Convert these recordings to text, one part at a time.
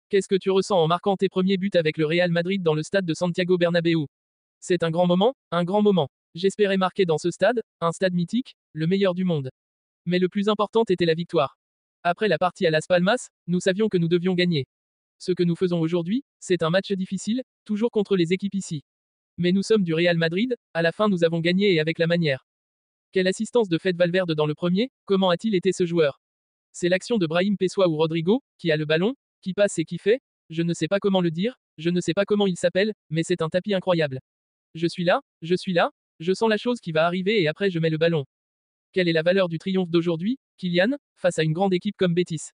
Qu'est-ce que tu ressens en marquant tes premiers buts avec le Real Madrid dans le stade de Santiago Bernabéu? C'est un grand moment, un grand moment. J'espérais marquer dans ce stade, un stade mythique, le meilleur du monde. Mais le plus important était la victoire. Après la partie à Las Palmas, nous savions que nous devions gagner. Ce que nous faisons aujourd'hui, c'est un match difficile, toujours contre les équipes ici. Mais nous sommes du Real Madrid, à la fin nous avons gagné et avec la manière. Quelle assistance de Fede Valverde dans le premier, comment a-t-il été ce joueur? C'est l'action de Brahim Pessoa ou Rodrigo, qui a le ballon, qui passe et qui fait, je ne sais pas comment le dire, je ne sais pas comment il s'appelle, mais c'est un tapis incroyable. Je suis là, je sens la chose qui va arriver et après je mets le ballon. Quelle est la valeur du triomphe d'aujourd'hui, Kylian, face à une grande équipe comme Betis?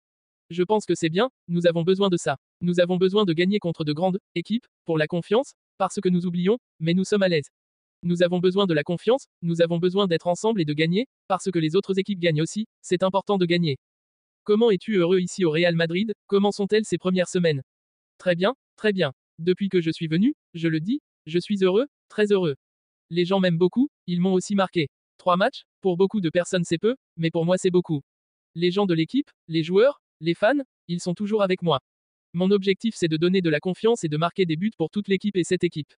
Je pense que c'est bien, nous avons besoin de ça. Nous avons besoin de gagner contre de grandes équipes, pour la confiance, parce que nous oublions, mais nous sommes à l'aise. Nous avons besoin de la confiance, nous avons besoin d'être ensemble et de gagner, parce que les autres équipes gagnent aussi, c'est important de gagner. Comment es-tu heureux ici au Real Madrid? Comment sont-elles ces premières semaines? Très bien, très bien. Depuis que je suis venu, je le dis, je suis heureux, très heureux. Les gens m'aiment beaucoup, ils m'ont aussi marqué. 3 matchs, pour beaucoup de personnes c'est peu, mais pour moi c'est beaucoup. Les gens de l'équipe, les joueurs, les fans, ils sont toujours avec moi. Mon objectif c'est de donner de la confiance et de marquer des buts pour toute l'équipe et cette équipe.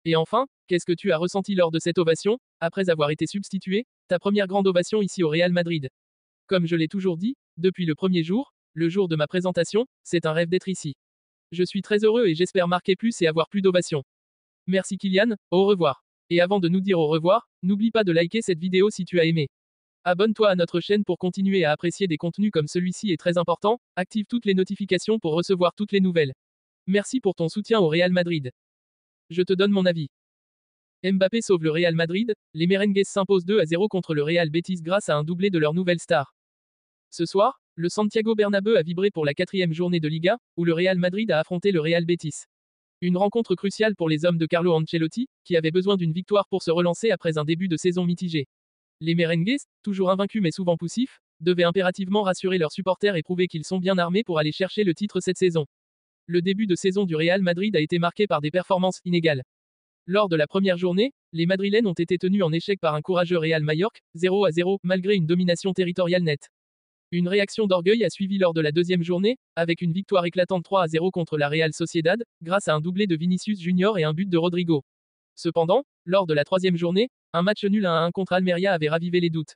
Et enfin, qu'est-ce que tu as ressenti lors de cette ovation, après avoir été substitué, ta première grande ovation ici au Real Madrid? Comme je l'ai toujours dit, depuis le premier jour, le jour de ma présentation, c'est un rêve d'être ici. Je suis très heureux et j'espère marquer plus et avoir plus d'ovations. Merci Kylian, au revoir. Et avant de nous dire au revoir, n'oublie pas de liker cette vidéo si tu as aimé. Abonne-toi à notre chaîne pour continuer à apprécier des contenus comme celui-ci est très important, active toutes les notifications pour recevoir toutes les nouvelles. Merci pour ton soutien au Real Madrid. Je te donne mon avis. Mbappé sauve le Real Madrid, les Merengues s'imposent 2-0 contre le Real Betis grâce à un doublé de leur nouvelle star. Ce soir, le Santiago Bernabéu a vibré pour la 4e journée de Liga, où le Real Madrid a affronté le Real Betis. Une rencontre cruciale pour les hommes de Carlo Ancelotti, qui avaient besoin d'une victoire pour se relancer après un début de saison mitigé. Les Merengues, toujours invaincus mais souvent poussifs, devaient impérativement rassurer leurs supporters et prouver qu'ils sont bien armés pour aller chercher le titre cette saison. Le début de saison du Real Madrid a été marqué par des performances inégales. Lors de la première journée, les Madrilènes ont été tenus en échec par un courageux Real Majorque, 0-0, malgré une domination territoriale nette. Une réaction d'orgueil a suivi lors de la deuxième journée, avec une victoire éclatante 3-0 contre la Real Sociedad, grâce à un doublé de Vinicius Junior et un but de Rodrigo. Cependant, lors de la troisième journée, un match nul à 1 contre Almeria avait ravivé les doutes.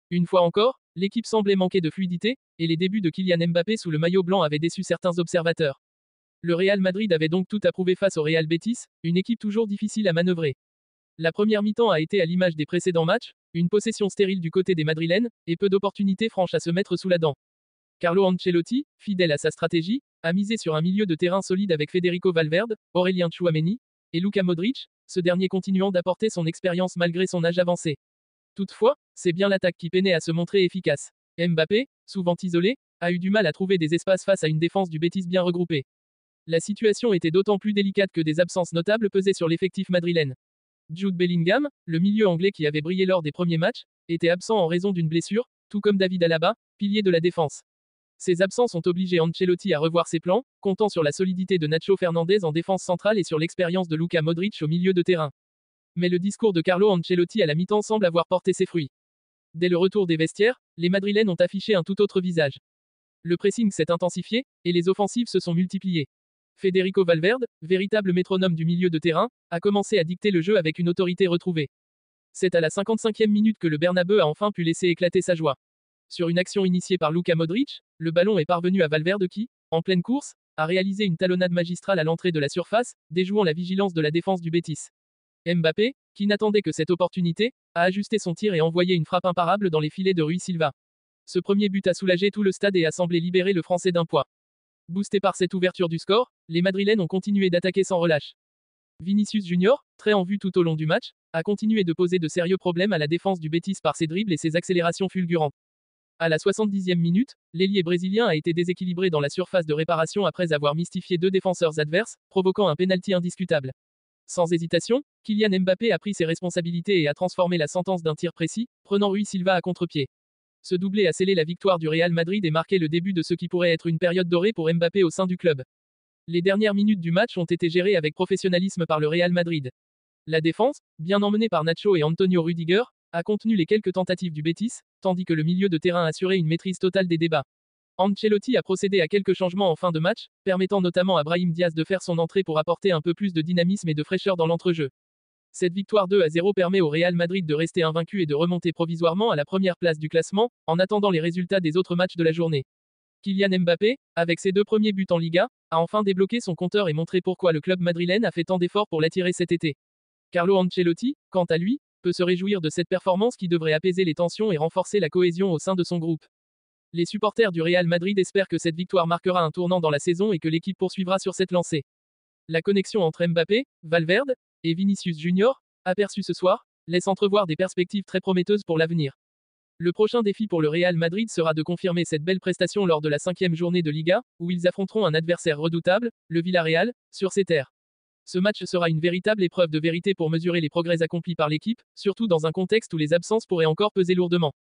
Une fois encore, l'équipe semblait manquer de fluidité, et les débuts de Kylian Mbappé sous le maillot blanc avaient déçu certains observateurs. Le Real Madrid avait donc tout à prouver face au Real Betis, une équipe toujours difficile à manœuvrer. La première mi-temps a été à l'image des précédents matchs, une possession stérile du côté des Madrilènes, et peu d'opportunités franches à se mettre sous la dent. Carlo Ancelotti, fidèle à sa stratégie, a misé sur un milieu de terrain solide avec Federico Valverde, Aurélien Tchouaméni, et Luka Modric, ce dernier continuant d'apporter son expérience malgré son âge avancé. Toutefois, c'est bien l'attaque qui peinait à se montrer efficace. Mbappé, souvent isolé, a eu du mal à trouver des espaces face à une défense du Betis bien regroupée. La situation était d'autant plus délicate que des absences notables pesaient sur l'effectif madrilène. Jude Bellingham, le milieu anglais qui avait brillé lors des premiers matchs, était absent en raison d'une blessure, tout comme David Alaba, pilier de la défense. Ces absences ont obligé Ancelotti à revoir ses plans, comptant sur la solidité de Nacho Fernandez en défense centrale et sur l'expérience de Luka Modric au milieu de terrain. Mais le discours de Carlo Ancelotti à la mi-temps semble avoir porté ses fruits. Dès le retour des vestiaires, les Madrilènes ont affiché un tout autre visage. Le pressing s'est intensifié, et les offensives se sont multipliées. Federico Valverde, véritable métronome du milieu de terrain, a commencé à dicter le jeu avec une autorité retrouvée. C'est à la 55e minute que le Bernabéu a enfin pu laisser éclater sa joie. Sur une action initiée par Luka Modric, le ballon est parvenu à Valverde qui, en pleine course, a réalisé une talonnade magistrale à l'entrée de la surface, déjouant la vigilance de la défense du Betis. Mbappé, qui n'attendait que cette opportunité, a ajusté son tir et envoyé une frappe imparable dans les filets de Rui Silva. Ce premier but a soulagé tout le stade et a semblé libérer le Français d'un poids. Boosté par cette ouverture du score, les Madrilènes ont continué d'attaquer sans relâche. Vinicius Junior, très en vue tout au long du match, a continué de poser de sérieux problèmes à la défense du Betis par ses dribbles et ses accélérations fulgurantes. À la 70e minute, l'ailier brésilien a été déséquilibré dans la surface de réparation après avoir mystifié 2 défenseurs adverses, provoquant un pénalty indiscutable. Sans hésitation, Kylian Mbappé a pris ses responsabilités et a transformé la sentence d'un tir précis, prenant Rui Silva à contre-pied. Ce doublé a scellé la victoire du Real Madrid et marqué le début de ce qui pourrait être une période dorée pour Mbappé au sein du club. Les dernières minutes du match ont été gérées avec professionnalisme par le Real Madrid. La défense, bien emmenée par Nacho et Antonio Rudiger, a contenu les quelques tentatives du Betis, tandis que le milieu de terrain assurait une maîtrise totale des débats. Ancelotti a procédé à quelques changements en fin de match, permettant notamment à Brahim Diaz de faire son entrée pour apporter un peu plus de dynamisme et de fraîcheur dans l'entrejeu. Cette victoire 2-0 permet au Real Madrid de rester invaincu et de remonter provisoirement à la première place du classement, en attendant les résultats des autres matchs de la journée. Kylian Mbappé, avec ses 2 premiers buts en Liga, a enfin débloqué son compteur et montré pourquoi le club madrilène a fait tant d'efforts pour l'attirer cet été. Carlo Ancelotti, quant à lui, peut se réjouir de cette performance qui devrait apaiser les tensions et renforcer la cohésion au sein de son groupe. Les supporters du Real Madrid espèrent que cette victoire marquera un tournant dans la saison et que l'équipe poursuivra sur cette lancée. La connexion entre Mbappé, Valverde et Vinicius Junior, aperçue ce soir, laisse entrevoir des perspectives très prometteuses pour l'avenir. Le prochain défi pour le Real Madrid sera de confirmer cette belle prestation lors de la 5e journée de Liga, où ils affronteront un adversaire redoutable, le Villarreal, sur ses terres. Ce match sera une véritable épreuve de vérité pour mesurer les progrès accomplis par l'équipe, surtout dans un contexte où les absences pourraient encore peser lourdement.